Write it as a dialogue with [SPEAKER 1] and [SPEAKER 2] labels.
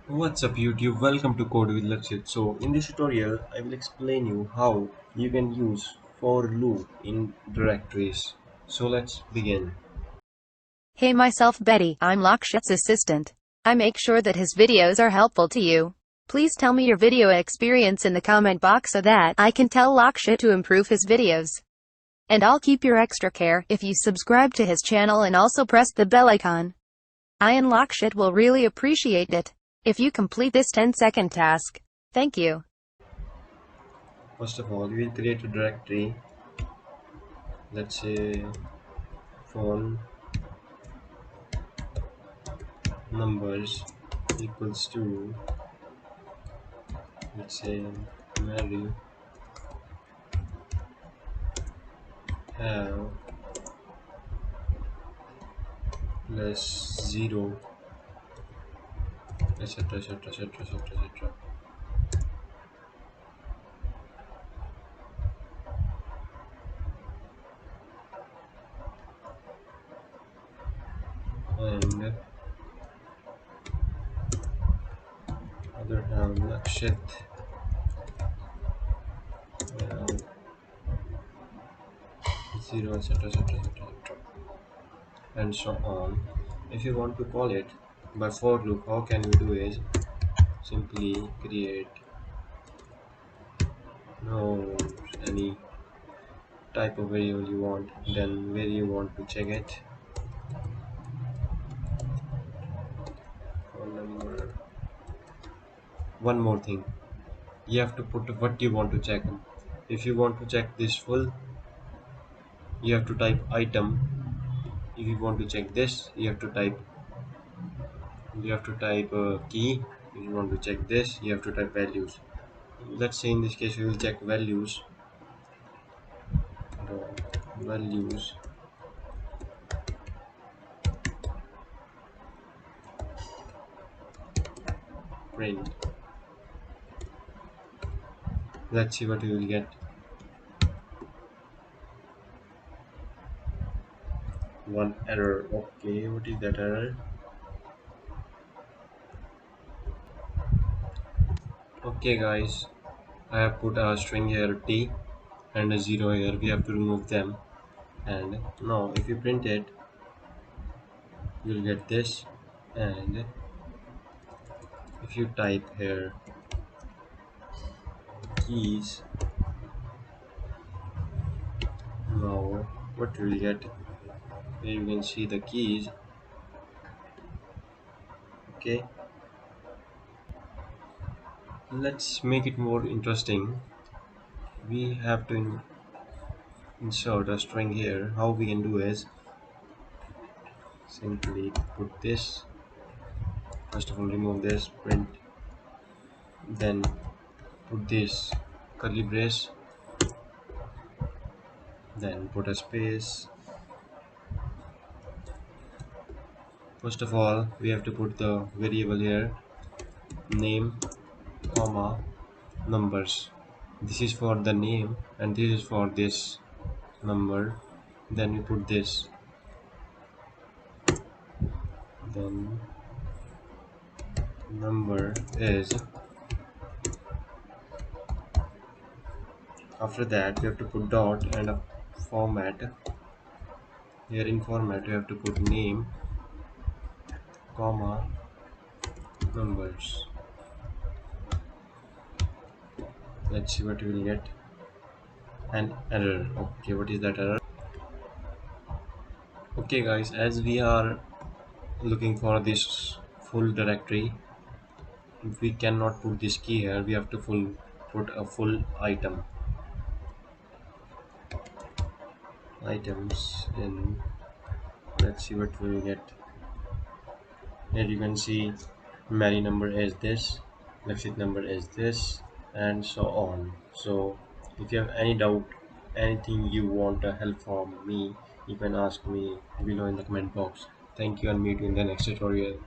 [SPEAKER 1] What's up YouTube, welcome to Code with Lakshit. So in this tutorial I will explain you how you can use for loop in directories. So let's begin.
[SPEAKER 2] Hey myself Betty, I'm Lakshit's assistant. I make sure that his videos are helpful to you. Please tell me your video experience in the comment box so that I can tell Lakshit to improve his videos. And I'll keep your extra care if you subscribe to his channel and also press the bell icon. I and Lakshit will really appreciate it if you complete this 10-second task. Thank you.
[SPEAKER 1] First of all, you will create a directory. Let's say phone numbers equals to, let's say Mary have plus 0, etc, etc, etc, etc, etc. And other have Lakshit have 0, etc, etc, etc, and so on. If you want to call it by for loop, how can we do is simply create no any type of variable you want, then where you want to check it, phone number. One more thing, you have to put what you want to check. If you want to check this full, you have to type item. If you want to check this, you have to type key. If you want to check this, you have to type values. Let's say in this case we will check values. Values print. Let's see what we will get. One error. Okay, what is that error? Okay guys, I have put a string here t and a 0 here. We have to remove them, and now if you print it, you'll get this. And if you type here keys, now what will you get? Here you can see the keys. Okay, let's make it more interesting. We have to insert a string here. How we can do is simply put this. First of all, remove this, print, then put this curly brace, then put a space. First of all, we have to put the variable here, name, comma, numbers. This is for the name and this is for this number. Then we put this, then number is. After that we have to put dot and a format. Here in format we have to put name, comma, numbers. Let's see what we will get. An error. Okay, what is that error? Okay guys, as we are looking for this full directory, we cannot put this key here. We have to put a full items in. Let's see what we will get. Here you can see Mary number is this, Lakshit number is this, and so on. So if you have any doubt, anything you want help from me, you can ask me below in the comment box. Thank you and meet you in the next tutorial.